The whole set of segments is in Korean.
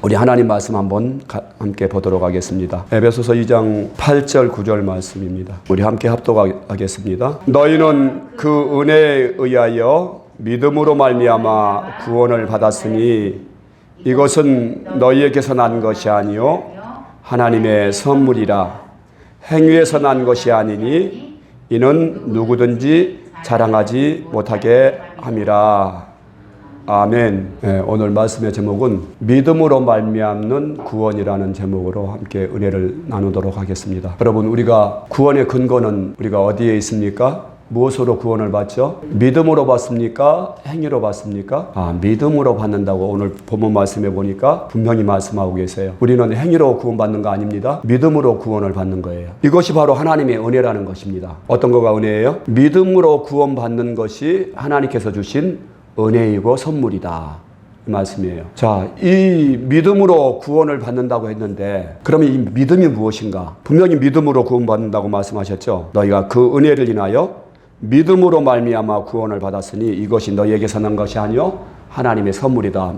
우리 하나님 말씀 한번 함께 보도록 하겠습니다. 에베소서 2장 8절 9절 말씀입니다. 우리 함께 합독하겠습니다. 너희는 그 은혜에 의하여 믿음으로 말미암아 구원을 받았으니 이것은 너희에게서 난 것이 아니요 하나님의 선물이라. 행위에서 난 것이 아니니 이는 누구든지 자랑하지 못하게 함이라. 아멘. 네, 오늘 말씀의 제목은 믿음으로 말미암는 구원이라는 제목으로 함께 은혜를 나누도록 하겠습니다. 여러분, 우리가 구원의 근거는 우리가 어디에 있습니까? 무엇으로 구원을 받죠? 믿음으로 받습니까? 행위로 받습니까? 믿음으로 받는다고 오늘 본문 말씀해 보니까 분명히 말씀하고 계세요. 우리는 행위로 구원받는 거 아닙니다. 믿음으로 구원을 받는 거예요. 이것이 바로 하나님의 은혜라는 것입니다. 어떤 거가 은혜예요? 믿음으로 구원받는 것이 하나님께서 주신 은혜이고 선물이다. 이 말씀이에요. 자, 이 믿음으로 구원을 받는다고 했는데 그러면 이 믿음이 무엇인가? 분명히 믿음으로 구원받는다고 말씀하셨죠. 너희가 그 은혜를 인하여 믿음으로 말미암아 구원을 받았으니 이것이 너희에게서 난 것이 아니요 하나님의 선물이다.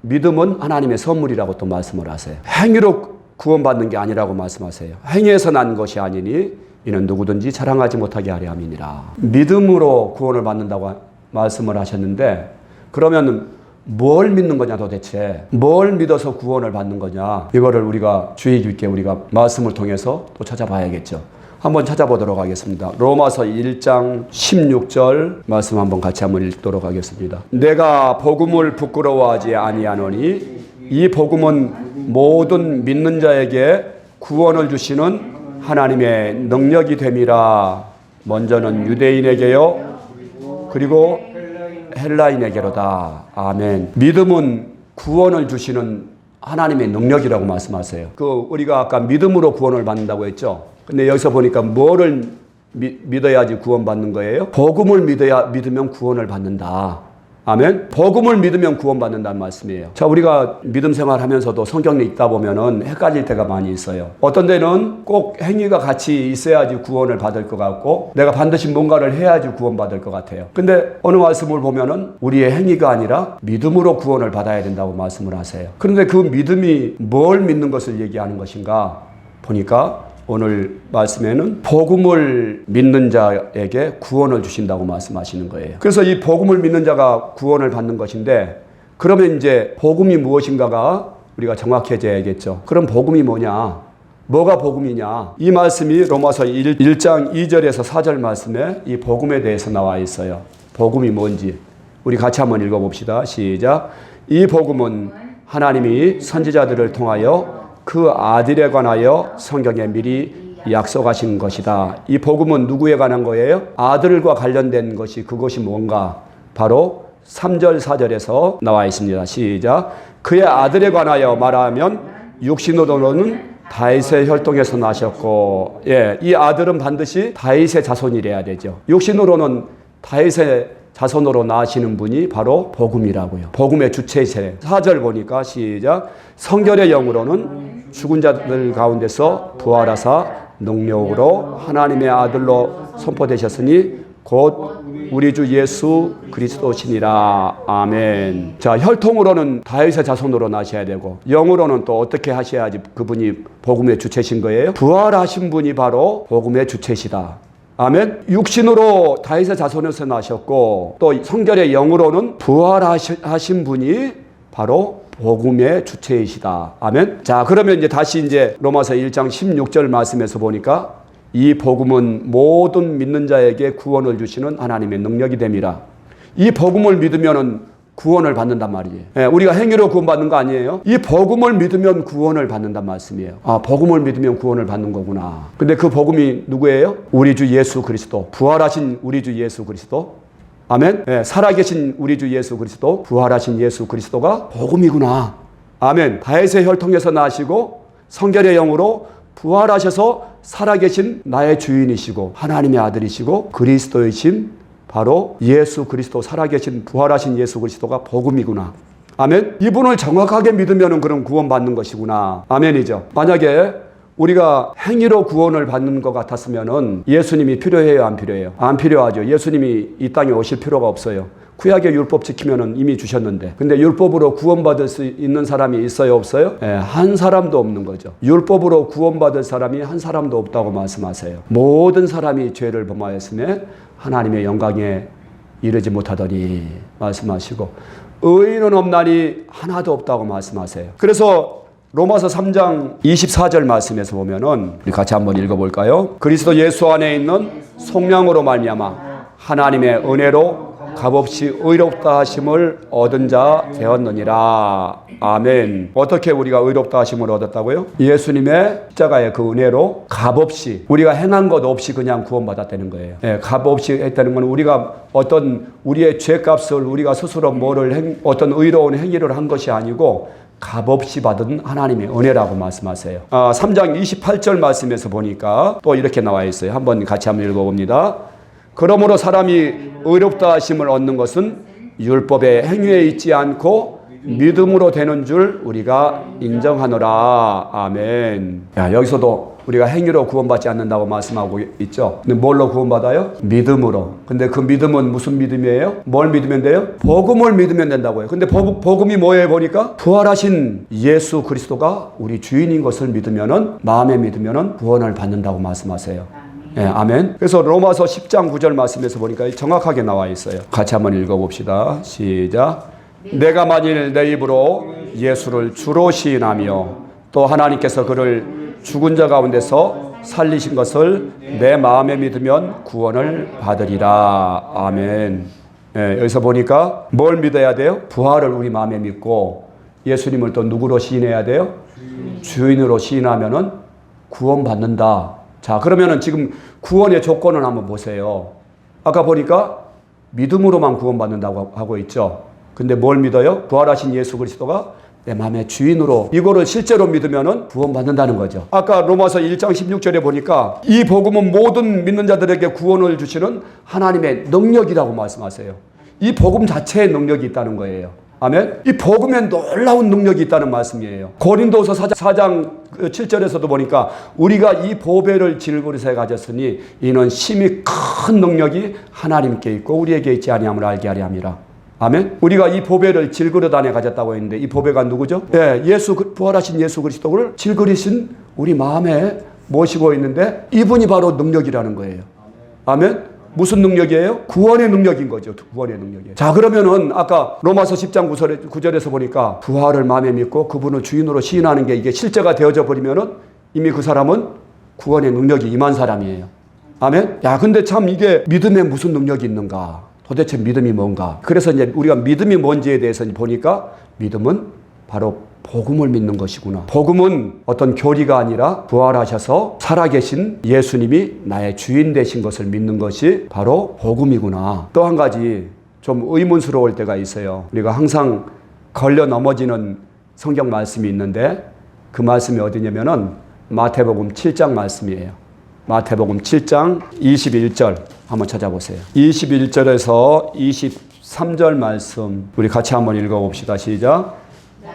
믿음은 하나님의 선물이라고 또 말씀을 하세요. 행위로 구원받는 게 아니라고 말씀하세요. 행위에서 난 것이 아니니 이는 누구든지 자랑하지 못하게 하려 함이니라. 믿음으로 구원을 받는다고 말씀을 하셨는데 그러면 뭘 믿는 거냐 도대체? 뭘 믿어서 구원을 받는 거냐? 이거를 우리가 주의 깊게 우리가 말씀을 통해서 또 찾아봐야겠죠. 한번 찾아보도록 하겠습니다. 로마서 1장 16절 말씀 한번 같이 한번 읽도록 하겠습니다. 내가 복음을 부끄러워하지 아니하노니 이 복음은 모든 믿는 자에게 구원을 주시는 하나님의 능력이 됨이라. 먼저는 유대인에게요 그리고 헬라인에게로다. 아멘. 믿음은 구원을 주시는 하나님의 능력이라고 말씀하세요. 우리가 아까 믿음으로 구원을 받는다고 했죠. 근데 여기서 보니까 뭐를 믿어야지 구원받는 거예요? 복음을 믿으면 구원을 받는다. 아멘. 복음을 믿으면 구원받는다는 말씀이에요. 자, 우리가 믿음 생활하면서도 성경에 읽다 보면은 헷갈릴 때가 많이 있어요. 어떤 데는 꼭 행위가 같이 있어야지 구원을 받을 것 같고 내가 반드시 뭔가를 해야지 구원받을 것 같아요. 근데 어느 말씀을 보면은 우리의 행위가 아니라 믿음으로 구원을 받아야 된다고 말씀을 하세요. 그런데 그 믿음이 뭘 믿는 것을 얘기하는 것인가 보니까 오늘 말씀에는 복음을 믿는 자에게 구원을 주신다고 말씀하시는 거예요. 그래서 이 복음을 믿는 자가 구원을 받는 것인데 그러면 이제 복음이 무엇인가가 우리가 정확해져야겠죠. 그럼 복음이 뭐냐? 뭐가 복음이냐? 이 말씀이 로마서 1장 2절에서 4절 말씀에 이 복음에 대해서 나와 있어요. 복음이 뭔지 우리 같이 한번 읽어봅시다. 시작. 이 복음은 하나님이 선지자들을 통하여 그 아들에 관하여 성경에 미리 약속하신 것이다. 이 복음은 누구에 관한 거예요? 아들과 관련된 것이 그것이 뭔가? 바로 3절 4절에서 나와 있습니다. 시작. 그의 아들에 관하여 말하면 육신으로는 다윗의 혈통에서 나셨고, 이 아들은 반드시 다윗의 자손이래야 되죠. 육신으로는 다윗의 자손으로 나시는 분이 바로 복음이라고요. 복음의 주체세. 4절 보니까 시작. 성결의 영으로는 죽은 자들 가운데서 부활하사 능력으로 하나님의 아들로 선포되셨으니 곧 우리 주 예수 그리스도시니라. 아멘. 자, 혈통으로는 다윗의 자손으로 나셔야 되고 영으로는 또 어떻게 하셔야지 그분이 복음의 주체신 거예요? 부활하신 분이 바로 복음의 주체시다. 아멘. 육신으로 다윗의 자손에서 나셨고 또 성결의 영으로는 부활하신 분이 바로 복음의 주체이시다. 아멘. 자, 그러면 이제 로마서 1장 16절 말씀에서 보니까 이 복음은 모든 믿는 자에게 구원을 주시는 하나님의 능력이 됨이라. 이 복음을 믿으면은 구원을 받는단 말이에요. 우리가 행위로 구원받는 거 아니에요. 이 복음을 믿으면 구원을 받는단 말씀이에요. 복음을 믿으면 구원을 받는 거구나. 근데 그 복음이 누구예요? 우리 주 예수 그리스도. 부활하신 우리 주 예수 그리스도. 아멘. 살아계신 우리 주 예수 그리스도. 부활하신 예수 그리스도가 복음이구나. 아멘. 다윗의 혈통에서 나시고 성결의 영으로 부활하셔서 살아계신 나의 주인이시고 하나님의 아들이시고 그리스도이신 바로 예수 그리스도, 살아계신 부활하신 예수 그리스도가 복음이구나. 아멘. 이분을 정확하게 믿으면 그럼 구원받는 것이구나. 아멘이죠. 만약에 우리가 행위로 구원을 받는 것 같았으면은 예수님이 필요해요, 안 필요해요? 안 필요하죠. 예수님이 이 땅에 오실 필요가 없어요. 구약의 율법 지키면은 이미 주셨는데. 근데 율법으로 구원받을 수 있는 사람이 있어요, 없어요? 예, 한 사람도 없는 거죠. 율법으로 구원받을 사람이 한 사람도 없다고 말씀하세요. 모든 사람이 죄를 범하였으며 하나님의 영광에 이르지 못하더니 말씀하시고, 의인은 없나니 하나도 없다고 말씀하세요. 그래서 로마서 3장 24절 말씀에서 보면은 우리 같이 한번 읽어볼까요? 그리스도 예수 안에 있는 속량으로 말미암아 하나님의 은혜로 값없이 의롭다 하심을 얻은 자 되었느니라. 아멘. 어떻게 우리가 의롭다 하심을 얻었다고요? 예수님의 십자가의 그 은혜로 값없이, 우리가 행한 것 없이 그냥 구원받았다는 거예요. 예, 값없이 했다는 건 우리가 어떤 우리의 죄값을 우리가 스스로 어떤 의로운 행위를 한 것이 아니고 값없이 받은 하나님의 은혜라고 말씀하세요. 3장 28절 말씀에서 보니까 또 이렇게 나와 있어요. 한번 같이 한번 읽어봅니다. 그러므로 사람이 의롭다 하심을 얻는 것은 율법의 행위에 있지 않고 믿음으로 되는 줄 우리가 인정하노라. 아멘. 야, 여기서도 우리가 행위로 구원받지 않는다고 말씀하고 있죠. 근데 뭘로 구원받아요? 믿음으로. 근데 그 믿음은 무슨 믿음이에요? 뭘 믿으면 돼요? 복음을 믿으면 된다고요. 근데 복음이 뭐예요? 보니까 부활하신 예수 그리스도가 우리 주인인 것을 믿으면은, 마음에 믿으면은 구원을 받는다고 말씀하세요. 예, 아멘. 그래서 로마서 10장 9절 말씀에서 보니까 정확하게 나와 있어요. 같이 한번 읽어봅시다. 시작. 내가 만일 내 입으로 예수를 주로 시인하며 또 하나님께서 그를 죽은 자 가운데서 살리신 것을 내 마음에 믿으면 구원을 받으리라. 아멘. 예, 여기서 보니까 뭘 믿어야 돼요? 부활을 우리 마음에 믿고 예수님을 또 누구로 시인해야 돼요? 주인으로 시인하면은 구원받는다. 자, 그러면은 지금 구원의 조건을 한번 보세요. 아까 보니까 믿음으로만 구원받는다고 하고 있죠. 근데 뭘 믿어요? 부활하신 예수 그리스도가 내 마음의 주인으로, 이거를 실제로 믿으면은 구원받는다는 거죠. 아까 로마서 1장 16절에 보니까 이 복음은 모든 믿는 자들에게 구원을 주시는 하나님의 능력이라고 말씀하세요. 이 복음 자체에 능력이 있다는 거예요. 아멘. 이 복음에 놀라운 능력이 있다는 말씀이에요. 고린도서 4장 7절에서도 보니까 우리가 이 보배를 질그릇에 가졌으니 이는 심히 큰 능력이 하나님께 있고 우리에게 있지 아니함을 알게 하려 함이라. 아멘. 우리가 이 보배를 질그릇 안에 가졌다고 했는데 이 보배가 누구죠? 네, 부활하신 예수 그리스도를 질그릇인 우리 마음에 모시고 있는데 이분이 바로 능력이라는 거예요. 아멘. 무슨 능력이에요? 구원의 능력인 거죠. 구원의 능력이에요. 자, 그러면은 아까 로마서 10장 9절에서 보니까 부활을 마음에 믿고 그분을 주인으로 시인하는 게 이게 실제가 되어져 버리면은 이미 그 사람은 구원의 능력이 임한 사람이에요. 아멘. 야, 근데 참 이게 믿음에 무슨 능력이 있는가? 도대체 믿음이 뭔가? 그래서 이제 우리가 믿음이 뭔지에 대해서 보니까 믿음은 바로 복음을 믿는 것이구나. 복음은 어떤 교리가 아니라 부활하셔서 살아계신 예수님이 나의 주인 되신 것을 믿는 것이 바로 복음이구나. 또 한 가지 좀 의문스러울 때가 있어요. 우리가 항상 걸려 넘어지는 성경 말씀이 있는데 그 말씀이 어디냐면은 마태복음 7장 말씀이에요. 마태복음 7장 21절 한번 찾아보세요. 21절에서 23절 말씀 우리 같이 한번 읽어봅시다. 시작.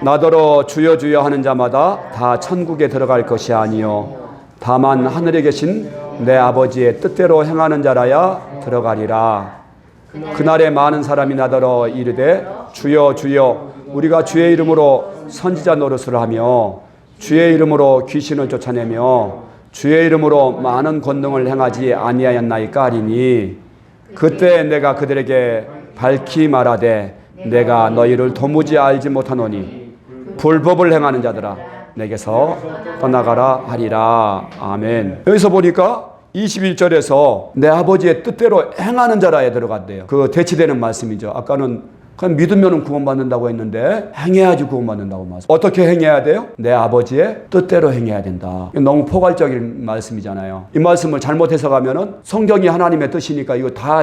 나더러 주여 주여 하는 자마다 다 천국에 들어갈 것이 아니요 다만 하늘에 계신 내 아버지의 뜻대로 행하는 자라야 들어가리라. 그날에 많은 사람이 나더러 이르되 주여 주여 우리가 주의 이름으로 선지자 노릇을 하며 주의 이름으로 귀신을 쫓아내며 주의 이름으로 많은 권능을 행하지 아니하였나이까 하리니 그때 내가 그들에게 밝히 말하되 내가 너희를 도무지 알지 못하노니 불법을 행하는 자들아 내게서 떠나가라 하리라. 아멘. 여기서 보니까 21절에서 내 아버지의 뜻대로 행하는 자라에 들어갔대요. 그 대치되는 말씀이죠. 아까는 그냥 믿으면 구원받는다고 했는데 행해야지 구원받는다고 말씀. 어떻게 행해야 돼요? 내 아버지의 뜻대로 행해야 된다. 너무 포괄적인 말씀이잖아요. 이 말씀을 잘못 해석하면은 성경이 하나님의 뜻이니까 이거 다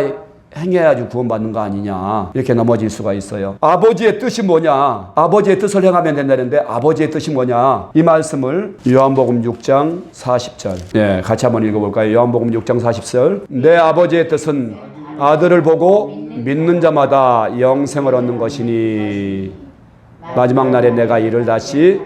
행해야지 구원받는 거 아니냐 이렇게 넘어질 수가 있어요. 아버지의 뜻이 뭐냐? 아버지의 뜻을 행하면 된다는데 아버지의 뜻이 뭐냐? 이 말씀을 요한복음 6장 40절 네, 같이 한번 읽어볼까요? 요한복음 6장 40절 내 아버지의 뜻은 아들을 보고 믿는 자마다 영생을 얻는 것이니 마지막 날에 내가 이를 다시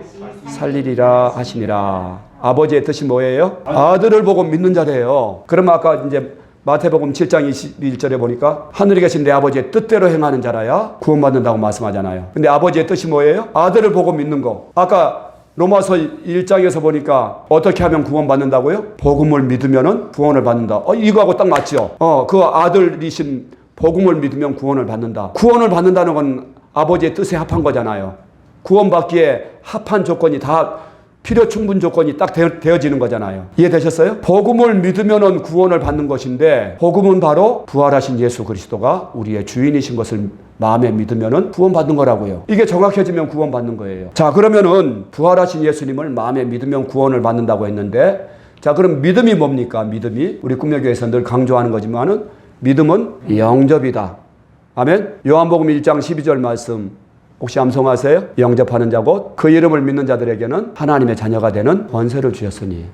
살리리라 하시니라. 아버지의 뜻이 뭐예요? 아들을 보고 믿는 자래요. 그러면 아까 이제 마태복음 7장 21절에 보니까 하늘에 계신 내 아버지의 뜻대로 행하는 자라야 구원받는다고 말씀하잖아요. 근데 아버지의 뜻이 뭐예요? 아들을 보고 믿는 거. 아까 로마서 1장에서 보니까 어떻게 하면 구원받는다고요? 복음을 믿으면은 구원을 받는다. 이거하고 딱 맞죠? 그 아들이신 복음을 믿으면 구원을 받는다. 구원을 받는다는 건 아버지의 뜻에 합한 거잖아요. 구원받기에 합한 조건이 다 필요 충분 조건이 딱 되어지는 거잖아요. 이해되셨어요? 복음을 믿으면은 구원을 받는 것인데 복음은 바로 부활하신 예수 그리스도가 우리의 주인이신 것을 마음에 믿으면은 구원받는 거라고요. 이게 정확해지면 구원받는 거예요. 자, 그러면은 부활하신 예수님을 마음에 믿으면 구원을 받는다고 했는데, 자, 그럼 믿음이 뭡니까? 믿음이 우리 꿈여교에서 늘 강조하는 거지만은 믿음은 영접이다. 아멘. 요한복음 1장 12절 말씀 혹시 암송하세요? 영접하는 자 곧 그 이름을 믿는 자들에게는 하나님의 자녀가 되는 권세를 주셨으니.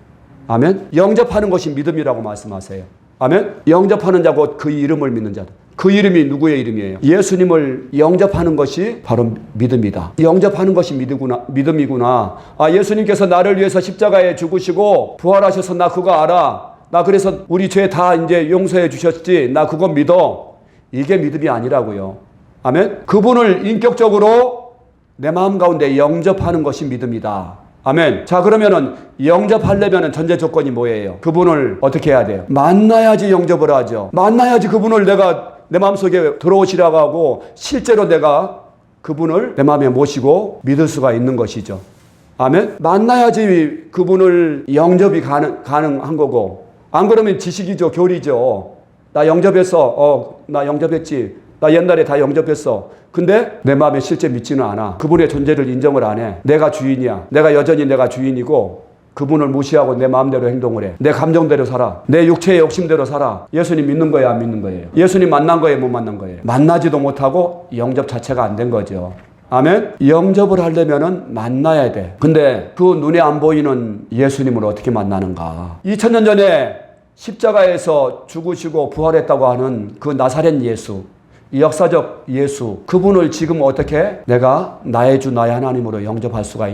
아멘. 영접하는 것이 믿음이라고 말씀하세요. 아멘. 영접하는 자 곧 그 이름을 믿는 자들. 그 이름이 누구의 이름이에요? 예수님을 영접하는 것이 바로 믿음이다. 영접하는 것이 믿음이구나. 예수님께서 나를 위해서 십자가에 죽으시고 부활하셔서 나 그거 알아. 나 그래서 우리 죄 다 이제 용서해 주셨지. 나 그거 믿어. 이게 믿음이 아니라고요. 아멘. 그분을 인격적으로 내 마음 가운데 영접하는 것이 믿음이다. 아멘. 자, 그러면은 영접하려면은 전제 조건이 뭐예요? 그분을 어떻게 해야 돼요? 만나야지 영접을 하죠. 만나야지 그분을 내가 내 마음속에 들어오시라고 하고 실제로 내가 그분을 내 마음에 모시고 믿을 수가 있는 것이죠. 아멘. 만나야지 그분을 영접이 가능한 거고, 안 그러면 지식이죠. 교리죠. 나 영접했어. 나 영접했지. 나 옛날에 다 영접했어. 근데 내 마음에 실제 믿지는 않아. 그분의 존재를 인정을 안 해. 내가 주인이야. 내가 여전히 내가 주인이고 그분을 무시하고 내 마음대로 행동을 해. 내 감정대로 살아. 내 육체의 욕심대로 살아. 예수님 믿는 거예요? 안 믿는 거예요? 예수님 만난 거예요? 못 만난 거예요? 만나지도 못하고 영접 자체가 안 된 거죠. 아멘? 영접을 하려면은 만나야 돼. 근데 그 눈에 안 보이는 예수님을 어떻게 만나는가? 2000년 전에 십자가에서 죽으시고 부활했다고 하는 그 나사렛 예수, 이 역사적 예수, 그분을 지금 어떻게 내가 나의 주 나의 하나님으로 영접할 수가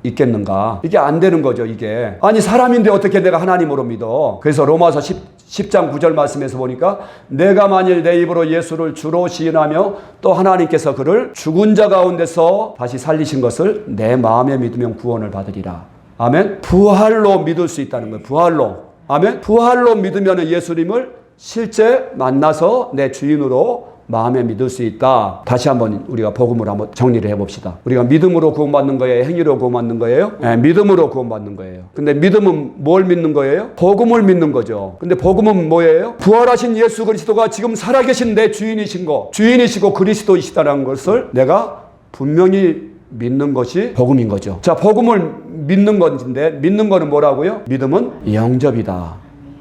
있겠는가? 이게 안 되는 거죠. 이게 아니 사람인데 어떻게 내가 하나님으로 믿어? 그래서 로마서 10장 9절 말씀에서 보니까 내가 만일 내 입으로 예수를 주로 시인하며 또 하나님께서 그를 죽은 자 가운데서 다시 살리신 것을 내 마음에 믿으면 구원을 받으리라. 아멘. 부활로 믿을 수 있다는 거예요. 부활로. 아멘. 부활로 믿으면 예수님을 실제 만나서 내 주인으로 마음에 믿을 수 있다. 다시 한번 우리가 복음을 한번 정리를 해봅시다. 우리가 믿음으로 구원받는 거예요? 행위로 구원받는 거예요? 네, 믿음으로 구원받는 거예요. 근데 믿음은 뭘 믿는 거예요? 복음을 믿는 거죠. 근데 복음은 뭐예요? 부활하신 예수 그리스도가 지금 살아계신 내 주인이시고 그리스도이시다는 것을 내가 분명히 믿는 것이 복음인 거죠. 자, 복음을 믿는 건데 믿는 거는 뭐라고요? 믿음은 영접이다.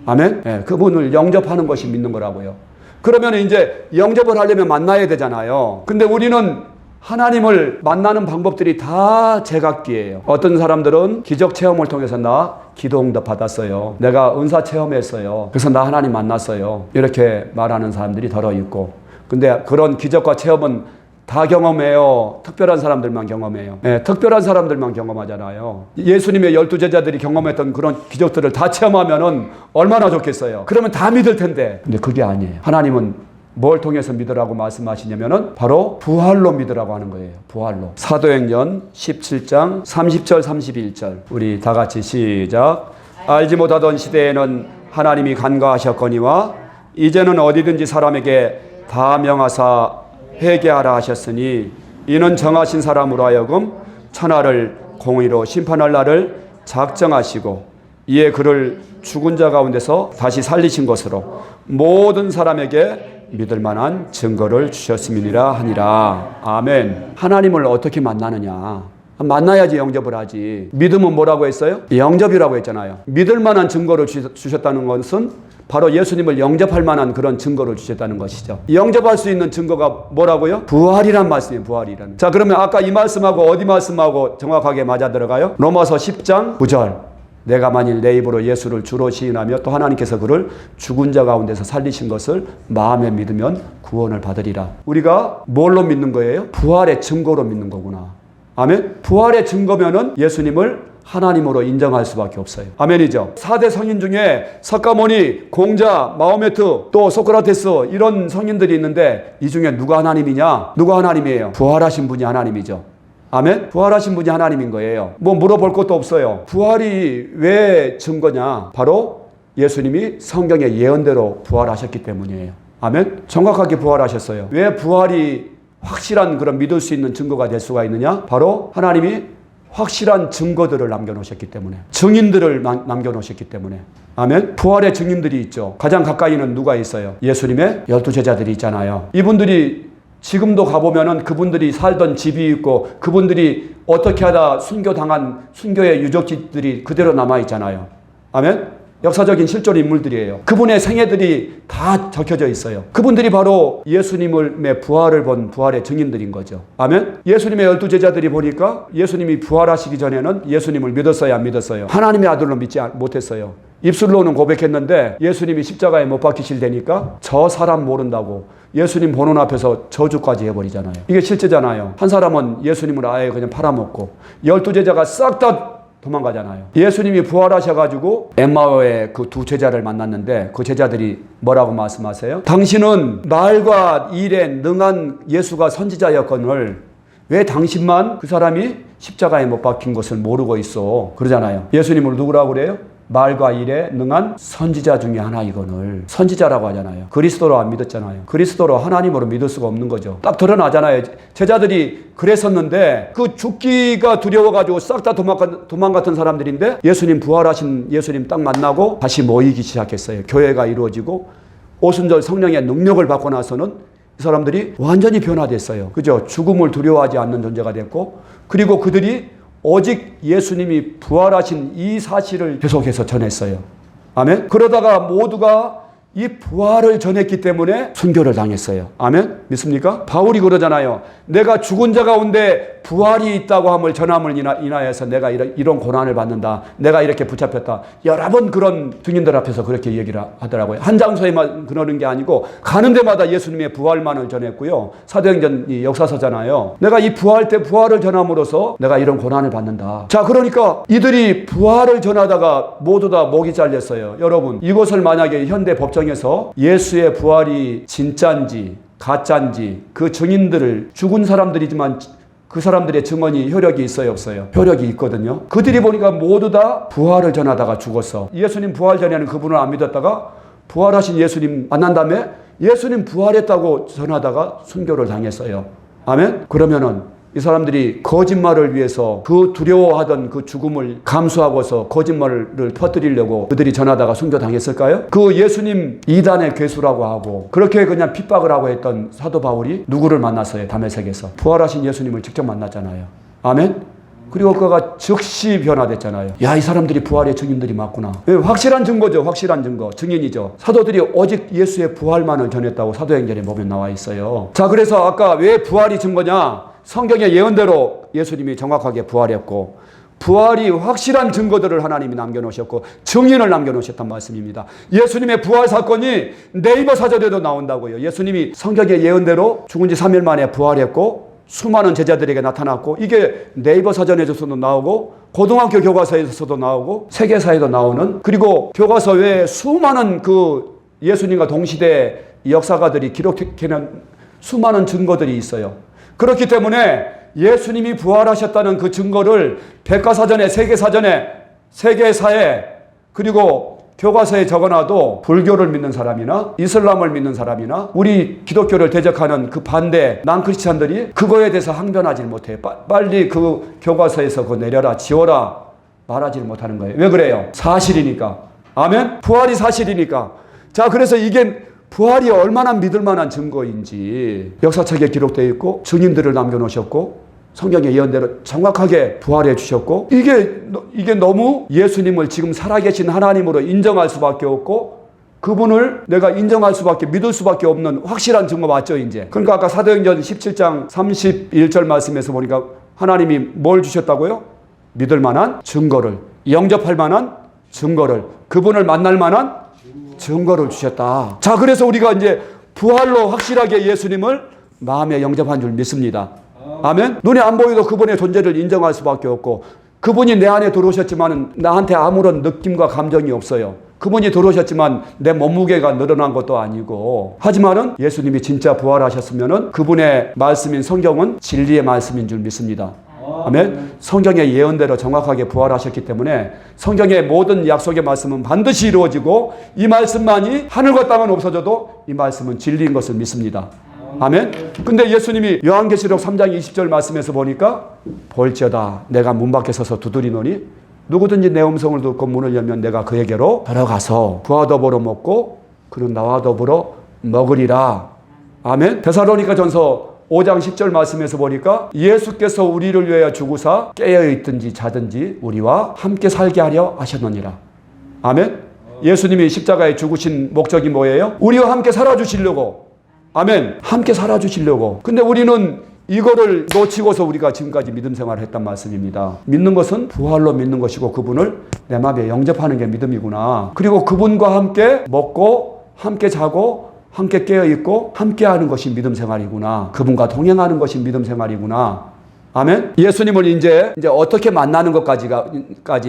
아멘? 네, 그분을 영접하는 것이 믿는 거라고요. 그러면 이제 영접을 하려면 만나야 되잖아요. 근데 우리는 하나님을 만나는 방법들이 다 제각기예요. 어떤 사람들은 기적 체험을 통해서 나 기도 응답 받았어요. 내가 은사 체험했어요. 그래서 나 하나님 만났어요. 이렇게 말하는 사람들이 더러 있고. 근데 그런 기적과 체험은 다 경험해요. 특별한 사람들만 경험해요. 네, 특별한 사람들만 경험하잖아요. 예수님의 12제자들이 경험했던 그런 기적들을 다 체험하면은 얼마나 좋겠어요. 그러면 다 믿을 텐데. 근데 그게 아니에요. 하나님은 뭘 통해서 믿으라고 말씀하시냐면은 바로 부활로 믿으라고 하는 거예요. 부활로. 사도행전 17장 30절 31절. 우리 다 같이 시작. 알지 못하던 시대에는 하나님이 간과하셨거니와 이제는 어디든지 사람에게 다 명하사 회개하라 하셨으니 이는 정하신 사람으로 하여금 천하를 공의로 심판할 날을 작정하시고 이에 그를 죽은 자 가운데서 다시 살리신 것으로 모든 사람에게 믿을 만한 증거를 주셨음이니라 하니라. 아멘. 하나님을 어떻게 만나느냐? 만나야지 영접을 하지. 믿음은 뭐라고 했어요? 영접이라고 했잖아요. 믿을 만한 증거를 주셨다는 것은 바로 예수님을 영접할 만한 그런 증거를 주셨다는 것이죠. 영접할 수 있는 증거가 뭐라고요? 부활이란 말씀이에요. 부활이란. 자, 그러면 아까 이 말씀하고 어디 말씀하고 정확하게 맞아 들어가요? 로마서 10장 9절. 내가 만일 내 입으로 예수를 주로 시인하며 또 하나님께서 그를 죽은 자 가운데서 살리신 것을 마음에 믿으면 구원을 받으리라. 우리가 뭘로 믿는 거예요? 부활의 증거로 믿는 거구나. 아멘. 부활의 증거면은 예수님을 하나님으로 인정할 수밖에 없어요. 아멘이죠. 4대 성인 중에 석가모니, 공자, 마호메트, 또 소크라테스 이런 성인들이 있는데 이 중에 누가 하나님이냐? 누가 하나님이에요? 부활하신 분이 하나님이죠. 아멘? 부활하신 분이 하나님인 거예요. 뭐 물어볼 것도 없어요. 부활이 왜 증거냐? 바로 예수님이 성경의 예언대로 부활하셨기 때문이에요. 아멘? 정확하게 부활하셨어요. 왜 부활이 확실한 그런 믿을 수 있는 증거가 될 수가 있느냐? 바로 하나님이 확실한 증거들을 남겨놓으셨기 때문에, 증인들을 남겨놓으셨기 때문에. 아멘? 부활의 증인들이 있죠. 가장 가까이는 누가 있어요? 예수님의 12제자들이 있잖아요. 이분들이 지금도 가보면은 그분들이 살던 집이 있고 그분들이 어떻게 하다 순교당한 순교의 유적지들이 그대로 남아있잖아요. 아멘? 역사적인 실존 인물들이에요. 그분의 생애들이 다 적혀져 있어요. 그분들이 바로 예수님의 부활을 본 부활의 증인들인 거죠. 아멘? 예수님의 12제자들이 보니까 예수님이 부활하시기 전에는 예수님을 믿었어요, 안 믿었어요? 하나님의 아들로 믿지 못했어요. 입술로는 고백했는데 예수님이 십자가에 못 박히실 때니까 저 사람 모른다고 예수님 보는 앞에서 저주까지 해버리잖아요. 이게 실제잖아요. 한 사람은 예수님을 아예 그냥 팔아먹고 12제자가 싹 다 도망가잖아요. 예수님이 부활하셔가지고 엠마오의 그 두 제자를 만났는데 그 제자들이 뭐라고 말씀하세요? 당신은 말과 일에 능한 예수가 선지자였거늘 왜 당신만 그 사람이 십자가에 못 박힌 것을 모르고 있어? 그러잖아요. 예수님을 누구라고 그래요? 말과 일에 능한 선지자 중에 하나이거늘. 선지자라고 하잖아요. 그리스도로 안 믿었잖아요. 그리스도로 하나님으로 믿을 수가 없는 거죠. 딱 드러나잖아요. 제자들이 그랬었는데 그 죽기가 두려워가지고 싹 다 도망갔던 사람들인데 예수님 부활하신 예수님 딱 만나고 다시 모이기 시작했어요. 교회가 이루어지고 오순절 성령의 능력을 받고 나서는 이 사람들이 완전히 변화됐어요. 그죠? 죽음을 두려워하지 않는 존재가 됐고, 그리고 그들이 오직 예수님이 부활하신 이 사실을 계속해서 전했어요. 아멘? 그러다가 모두가 이 부활을 전했기 때문에 순교를 당했어요. 아멘? 믿습니까? 바울이 그러잖아요. 내가 죽은 자 가운데 부활이 있다고 함을 전함을 인하여서 내가 이런 고난을 받는다. 내가 이렇게 붙잡혔다. 여러 번 그런 증인들 앞에서 그렇게 얘기를 하더라고요. 한 장소에만 그러는 게 아니고 가는 데마다 예수님의 부활만을 전했고요. 사도행전 역사서잖아요. 내가 이 부활 때 부활을 전함으로써 내가 이런 고난을 받는다. 자, 그러니까 이들이 부활을 전하다가 모두 다 목이 잘렸어요. 여러분, 이것을 만약에 현대 법정에서 예수의 부활이 진짜인지 가짜인지 그 증인들을, 죽은 사람들이지만 그 사람들의 증언이 효력이 있어요, 없어요? 효력이 있거든요. 그들이 보니까 모두 다 부활을 전하다가 죽었어. 예수님 부활 전에는 그분을 안 믿었다가 부활하신 예수님 만난 다음에 예수님 부활했다고 전하다가 순교를 당했어요. 아멘? 그러면은 이 사람들이 거짓말을 위해서 그 두려워하던 그 죽음을 감수하고서 거짓말을 퍼뜨리려고 그들이 전하다가 순교당했을까요? 그 예수님 이단의 괴수라고 하고 그렇게 그냥 핍박을 하고 했던 사도 바울이 누구를 만났어요? 다메섹에서 부활하신 예수님을 직접 만났잖아요. 아멘? 그리고 그가 즉시 변화됐잖아요. 야, 이 사람들이 부활의 증인들이 맞구나. 확실한 증거죠. 확실한 증거. 증인이죠. 사도들이 오직 예수의 부활만을 전했다고 사도행전에 보면 나와 있어요. 자, 그래서 아까 왜 부활이 증거냐? 성경의 예언대로 예수님이 정확하게 부활했고 부활이 확실한 증거들을 하나님이 남겨놓으셨고 증인을 남겨놓으셨단 말씀입니다. 예수님의 부활 사건이 네이버 사전에도 나온다고요. 예수님이 성경의 예언대로 죽은 지 3일 만에 부활했고 수많은 제자들에게 나타났고 이게 네이버 사전에서도 나오고 고등학교 교과서에서도 나오고 세계사에도 나오는, 그리고 교과서 외에 수많은 그 예수님과 동시대 역사가들이 기록해낸 수많은 증거들이 있어요. 그렇기 때문에 예수님이 부활하셨다는 그 증거를 백과사전에, 세계사전에, 세계사에, 그리고 교과서에 적어놔도 불교를 믿는 사람이나 이슬람을 믿는 사람이나 우리 기독교를 대적하는 그 반대 난크리스찬들이 그거에 대해서 항변하지 못해요. 빨리 그 교과서에서 그거 내려라, 지워라 말하지 못하는 거예요. 왜 그래요? 사실이니까. 아멘? 부활이 사실이니까. 자, 그래서 이게 부활이 얼마나 믿을 만한 증거인지 역사책에 기록되어 있고 증인들을 남겨놓으셨고 성경의 예언대로 정확하게 부활해 주셨고 이게 너무 예수님을 지금 살아계신 하나님으로 인정할 수밖에 없고 그분을 내가 인정할 수밖에, 믿을 수밖에 없는 확실한 증거 맞죠, 이제? 그러니까 아까 사도행전 17장 31절 말씀에서 보니까 하나님이 뭘 주셨다고요? 믿을 만한 증거를, 영접할 만한 증거를, 그분을 만날 만한 증거를 주셨다. 자, 그래서 우리가 이제 부활로 확실하게 예수님을 마음에 영접한 줄 믿습니다. 아멘? 눈에 안 보여도 그분의 존재를 인정할 수밖에 없고 그분이 내 안에 들어오셨지만 나한테 아무런 느낌과 감정이 없어요. 그분이 들어오셨지만 내 몸무게가 늘어난 것도 아니고, 하지만은 예수님이 진짜 부활하셨으면은 그분의 말씀인 성경은 진리의 말씀인 줄 믿습니다. 아멘. 성경의 예언대로 정확하게 부활하셨기 때문에 성경의 모든 약속의 말씀은 반드시 이루어지고, 이 말씀만이 하늘과 땅은 없어져도 이 말씀은 진리인 것을 믿습니다. 아멘. 근데 예수님이 요한계시록 3장 20절 말씀에서 보니까 볼지어다 내가 문 밖에 서서 두드리노니 누구든지 내 음성을 듣고 문을 열면 내가 그에게로 들어가서 그와 더불어 먹고 그는 나와 더불어 먹으리라. 아멘. 데살로니가 전서 5장 10절 말씀에서 보니까 예수께서 우리를 위하여 죽으사 깨어있든지 자든지 우리와 함께 살게 하려 하셨느니라. 아멘. 예수님이 십자가에 죽으신 목적이 뭐예요? 우리와 함께 살아주시려고. 아멘. 함께 살아주시려고. 근데 우리는 이거를 놓치고서 우리가 지금까지 믿음 생활을 했단 말씀입니다. 믿는 것은 부활로 믿는 것이고 그분을 내 마음에 영접하는 게 믿음이구나. 그리고 그분과 함께 먹고 함께 자고 함께 깨어있고 함께 하는 것이 믿음 생활이구나. 그분과 동행하는 것이 믿음 생활이구나. 아멘. 예수님을 이제 어떻게 만나는 것까지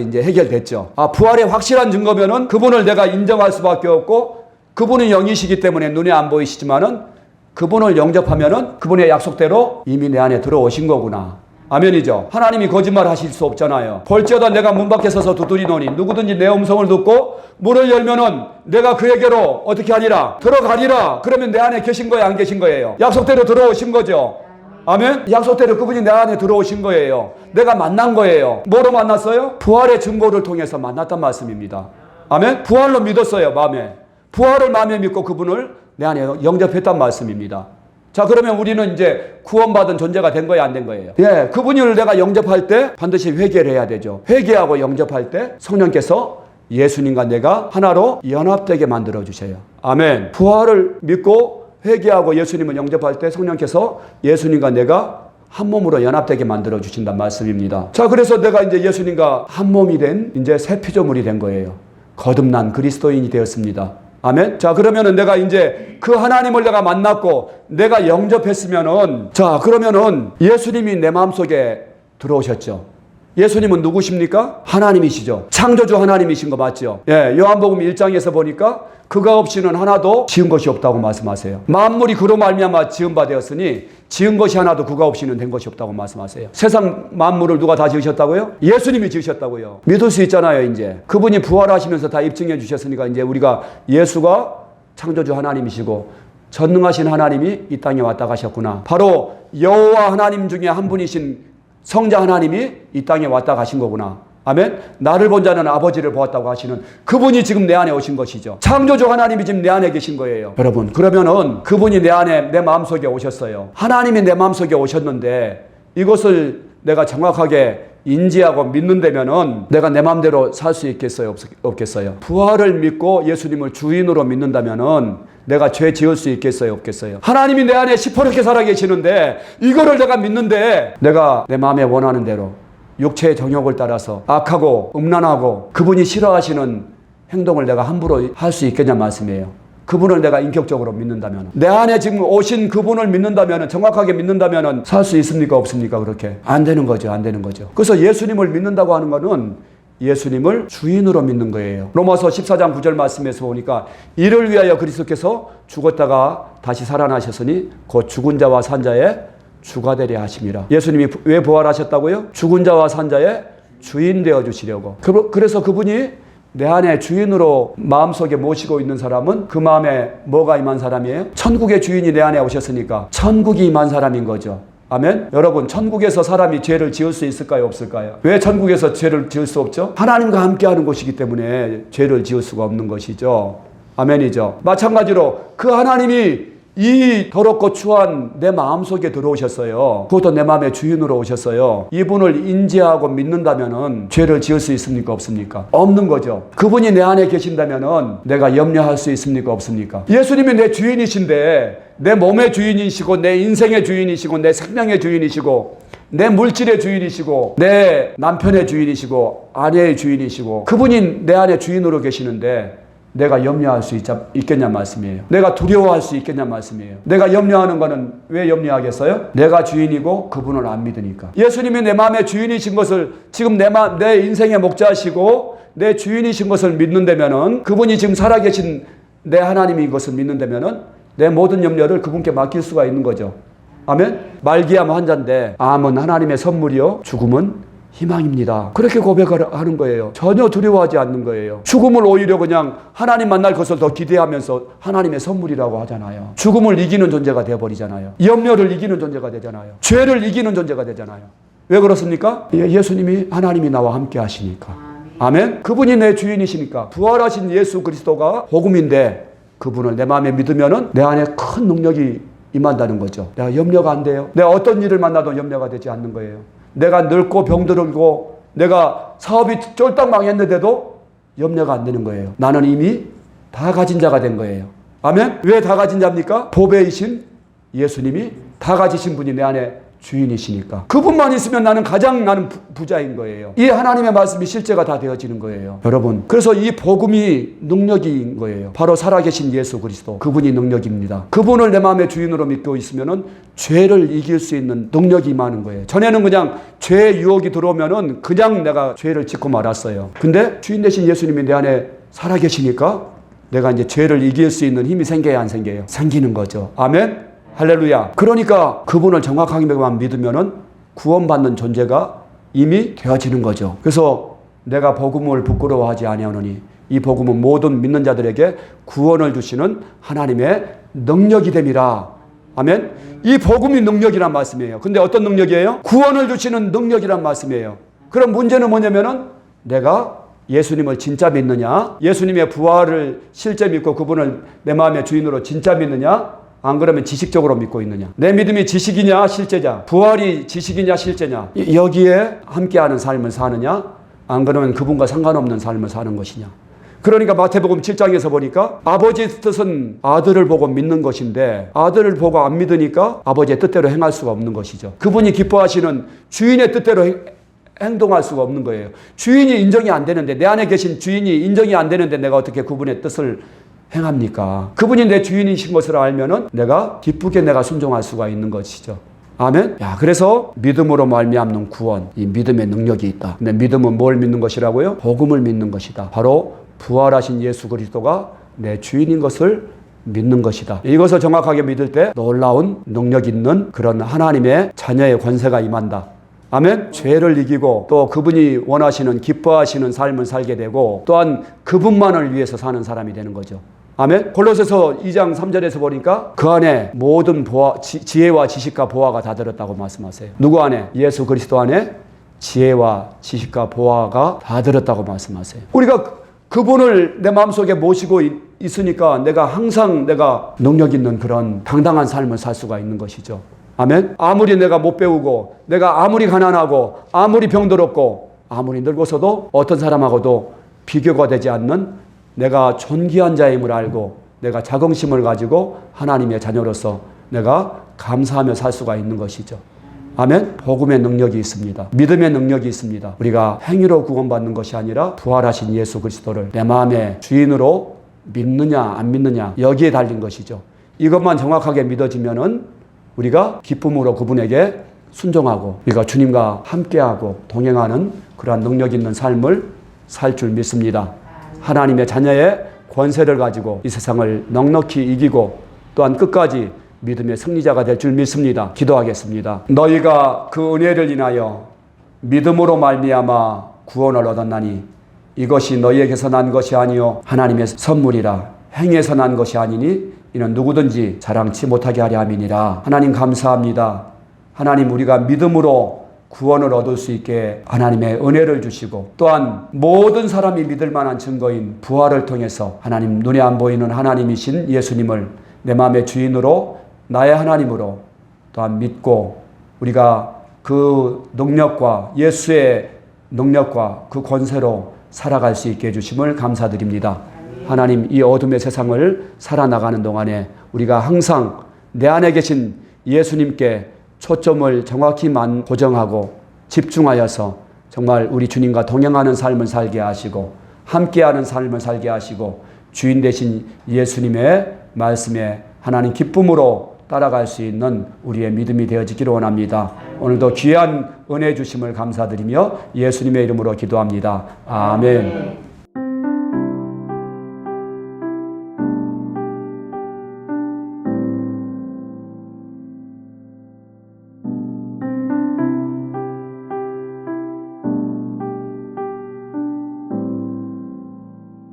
이제 해결됐죠. 부활의 확실한 증거면은 그분을 내가 인정할 수밖에 없고, 그분은 영이시기 때문에 눈에 안 보이시지만은 그분을 영접하면은 그분의 약속대로 이미 내 안에 들어오신 거구나. 아멘이죠. 하나님이 거짓말 하실 수 없잖아요. 볼지어다 내가 문 밖에 서서 두드리노니 누구든지 내 음성을 듣고 문을 열면은 내가 그에게로 어떻게 하리라? 들어가리라. 그러면 내 안에 계신 거예요, 안 계신 거예요? 약속대로 들어오신 거죠. 아멘. 약속대로 그분이 내 안에 들어오신 거예요. 내가 만난 거예요. 뭐로 만났어요? 부활의 증거를 통해서 만났단 말씀입니다. 아멘. 부활로 믿었어요, 마음에. 부활을 마음에 믿고 그분을 내 안에 영접했단 말씀입니다. 자, 그러면 우리는 이제 구원받은 존재가 된 거예요, 안 된 거예요? 예, 그분을 내가 영접할 때 반드시 회개를 해야 되죠. 회개하고 영접할 때 성령께서 예수님과 내가 하나로 연합되게 만들어 주세요. 아멘. 부활을 믿고 회개하고 예수님을 영접할 때 성령께서 예수님과 내가 한 몸으로 연합되게 만들어 주신단 말씀입니다. 자, 그래서 내가 이제 예수님과 한 몸이 된 이제 새 피조물이 된 거예요. 거듭난 그리스도인이 되었습니다. 아멘. 자, 그러면은 내가 이제 그 하나님을 내가 만났고 내가 영접했으면은, 자, 그러면은 예수님이 내 마음속에 들어오셨죠. 예수님은 누구십니까? 하나님이시죠. 창조주 하나님이신 거 맞죠? 예, 요한복음 1장에서 보니까 그가 없이는 하나도 지은 것이 없다고 말씀하세요. 만물이 그로 말미암아 지은 바 되었으니 지은 것이 하나도 그가 없이는 된 것이 없다고 말씀하세요. 세상 만물을 누가 다 지으셨다고요? 예수님이 지으셨다고요. 믿을 수 있잖아요. 이제 그분이 부활하시면서 다 입증해 주셨으니까 이제 우리가 예수가 창조주 하나님이시고 전능하신 하나님이 이 땅에 왔다 가셨구나. 바로 여호와 하나님 중에 한 분이신 성자 하나님이 이 땅에 왔다 가신 거구나. 아멘. 나를 본 자는 아버지를 보았다고 하시는 그분이 지금 내 안에 오신 것이죠. 창조주 하나님이 지금 내 안에 계신 거예요. 여러분, 그러면은 그분이 내 안에, 내 마음속에 오셨어요. 하나님이 내 마음속에 오셨는데 이것을 내가 정확하게 인지하고 믿는다면은 내가 내 마음대로 살 수 있겠어요, 없겠어요? 부활을 믿고 예수님을 주인으로 믿는다면은 내가 죄 지을 수 있겠어요, 없겠어요? 하나님이 내 안에 시퍼렇게 살아계시는데 이거를 내가 믿는데 내가 내 마음에 원하는 대로 육체의 정욕을 따라서 악하고 음란하고 그분이 싫어하시는 행동을 내가 함부로 할 수 있겠냐 말씀이에요. 그분을 내가 인격적으로 믿는다면, 내 안에 지금 오신 그분을 믿는다면, 정확하게 믿는다면 살 수 있습니까, 없습니까? 그렇게 안 되는 거죠. 안 되는 거죠. 그래서 예수님을 믿는다고 하는 거는 예수님을 주인으로 믿는 거예요. 로마서 14장 9절 말씀에서 보니까 이를 위하여 그리스도께서 죽었다가 다시 살아나셨으니 곧 죽은 자와 산 자의 주가 되려 하심이라. 예수님이 왜 부활하셨다고요? 죽은 자와 산 자의 주인 되어 주시려고. 그래서 그분이 내 안에 주인으로 마음속에 모시고 있는 사람은 그 마음에 뭐가 임한 사람이에요? 천국의 주인이 내 안에 오셨으니까 천국이 임한 사람인 거죠. 아멘. 여러분, 천국에서 사람이 죄를 지을 수 있을까요, 없을까요? 왜 천국에서 죄를 지을 수 없죠? 하나님과 함께하는 곳이기 때문에 죄를 지을 수가 없는 것이죠. 아멘이죠. 마찬가지로 그 하나님이 이 더럽고 추한 내 마음속에 들어오셨어요. 그것도 내 마음의 주인으로 오셨어요. 이분을 인지하고 믿는다면은 죄를 지을 수 있습니까, 없습니까? 없는 거죠. 그분이 내 안에 계신다면은 내가 염려할 수 있습니까, 없습니까? 예수님이 내 주인이신데, 내 몸의 주인이시고 내 인생의 주인이시고 내 생명의 주인이시고 내 물질의 주인이시고 내 남편의 주인이시고 아내의 주인이시고 그분이 내 안에 주인으로 계시는데 내가 염려할 수 있겠냐 말씀이에요. 내가 두려워할 수 있겠냐 말씀이에요. 내가 염려하는 거는 왜 염려하겠어요? 내가 주인이고 그분을 안 믿으니까. 예수님이 내 마음의 주인이신 것을 지금 내 인생의 목자시고 내 주인이신 것을 믿는다면은, 그분이 지금 살아계신 내 하나님인 것을 믿는다면은 내 모든 염려를 그분께 맡길 수가 있는 거죠. 아멘. 말기암 환자인데 암은 하나님의 선물이요 죽음은 희망입니다. 그렇게 고백하는 거예요. 전혀 두려워하지 않는 거예요. 죽음을 오히려 그냥 하나님 만날 것을 더 기대하면서 하나님의 선물이라고 하잖아요. 죽음을 이기는 존재가 되어버리잖아요. 염려를 이기는 존재가 되잖아요. 죄를 이기는 존재가 되잖아요. 왜 그렇습니까? 예수님이, 하나님이 나와 함께 하시니까. 아멘. 그분이 내 주인이시니까. 부활하신 예수 그리스도가 복음인데 그분을 내 마음에 믿으면은 내 안에 큰 능력이 임한다는 거죠. 내가 염려가 안 돼요. 내가 어떤 일을 만나도 염려가 되지 않는 거예요. 내가 늙고 병들고 내가 사업이 쫄딱 망했는데도 염려가 안 되는 거예요. 나는 이미 다 가진 자가 된 거예요. 아멘? 왜 다 가진 자입니까? 보배이신 예수님이 다 가지신 분이 내 안에 주인이시니까. 그분만 있으면 나는 부자인 거예요. 이 하나님의 말씀이 실제가 다 되어지는 거예요. 여러분, 그래서 이 복음이 능력인 거예요. 바로 살아계신 예수 그리스도, 그분이 능력입니다. 그분을 내 마음의 주인으로 믿고 있으면은 죄를 이길 수 있는 능력이 임하는 거예요. 전에는 그냥 죄의 유혹이 들어오면은 그냥 내가 죄를 짓고 말았어요. 근데 주인 되신 예수님이 내 안에 살아계시니까 내가 이제 죄를 이길 수 있는 힘이 생겨야 안 생겨요? 생기는 거죠. 아멘. 할렐루야. 그러니까 그분을 정확하게만 믿으면은 구원받는 존재가 이미 되어지는 거죠. 그래서 내가 복음을 부끄러워하지 아니하노니 이 복음은 모든 믿는 자들에게 구원을 주시는 하나님의 능력이 됨이라. 아멘. 이 복음이 능력이란 말씀이에요. 근데 어떤 능력이에요? 구원을 주시는 능력이란 말씀이에요. 그럼 문제는 뭐냐면은 내가 예수님을 진짜 믿느냐, 예수님의 부활을 실제 믿고 그분을 내 마음의 주인으로 진짜 믿느냐, 안 그러면 지식적으로 믿고 있느냐. 내 믿음이 지식이냐 실제냐, 부활이 지식이냐 실제냐, 여기에 함께하는 삶을 사느냐, 안 그러면 그분과 상관없는 삶을 사는 것이냐. 그러니까 마태복음 7장에서 보니까 아버지의 뜻은 아들을 보고 믿는 것인데 아들을 보고 안 믿으니까 아버지의 뜻대로 행할 수가 없는 것이죠. 그분이 기뻐하시는 주인의 뜻대로 행동할 수가 없는 거예요. 주인이 인정이 안 되는데, 내 안에 계신 주인이 인정이 안 되는데 내가 어떻게 그분의 뜻을 행합니까? 그분이 내 주인이신 것을 알면은 내가 기쁘게 내가 순종할 수가 있는 것이죠. 아멘. 야, 그래서 믿음으로 말미암는 구원, 이 믿음의 능력이 있다. 근데 믿음은 뭘 믿는 것이라고요? 복음을 믿는 것이다. 바로 부활하신 예수 그리스도가 내 주인인 것을 믿는 것이다. 이것을 정확하게 믿을 때 놀라운 능력 있는 그런 하나님의 자녀의 권세가 임한다. 아멘. 죄를 이기고 또 그분이 원하시는 기뻐하시는 삶을 살게 되고 또한 그분만을 위해서 사는 사람이 되는 거죠. 아멘. 골로새서 2장 3절에서 보니까 그 안에 모든 지혜와 지식과 보화가 다 들었다고 말씀하세요. 누구 안에? 예수 그리스도 안에 지혜와 지식과 보화가 다 들었다고 말씀하세요. 우리가 그분을 내 마음속에 모시고 있으니까 내가 항상 내가 능력 있는 그런 당당한 삶을 살 수가 있는 것이죠. 아멘. 아무리 내가 못 배우고 내가 아무리 가난하고 아무리 병들었고 아무리 늙어서도 어떤 사람하고도 비교가 되지 않는 내가 존귀한 자임을 알고 내가 자긍심을 가지고 하나님의 자녀로서 내가 감사하며 살 수가 있는 것이죠. 아멘. 복음의 능력이 있습니다. 믿음의 능력이 있습니다. 우리가 행위로 구원받는 것이 아니라 부활하신 예수 그리스도를 내 마음의 주인으로 믿느냐 안 믿느냐, 여기에 달린 것이죠. 이것만 정확하게 믿어지면은 우리가 기쁨으로 그분에게 순종하고 우리가 주님과 함께하고 동행하는 그러한 능력 있는 삶을 살 줄 믿습니다. 하나님의 자녀의 권세를 가지고 이 세상을 넉넉히 이기고 또한 끝까지 믿음의 승리자가 될 줄 믿습니다. 기도하겠습니다. 너희가 그 은혜를 인하여 믿음으로 말미암아 구원을 얻었나니 이것이 너희에게서 난 것이 아니요 하나님의 선물이라. 행에서 난 것이 아니니 이는 누구든지 자랑치 못하게 하려 함이니라. 하나님 감사합니다. 하나님, 우리가 믿음으로 구원을 얻을 수 있게 하나님의 은혜를 주시고 또한 모든 사람이 믿을 만한 증거인 부활을 통해서 하나님, 눈에 안 보이는 하나님이신 예수님을 내 마음의 주인으로 나의 하나님으로 또한 믿고 우리가 그 능력과 예수의 능력과 그 권세로 살아갈 수 있게 해주심을 감사드립니다. 하나님, 이 어둠의 세상을 살아나가는 동안에 우리가 항상 내 안에 계신 예수님께 초점을 정확히 고정하고 집중하여서 정말 우리 주님과 동행하는 삶을 살게 하시고 함께하는 삶을 살게 하시고 주인 되신 예수님의 말씀에 하나님 기쁨으로 따라갈 수 있는 우리의 믿음이 되어지기를 원합니다. 오늘도 귀한 은혜 주심을 감사드리며 예수님의 이름으로 기도합니다. 아멘.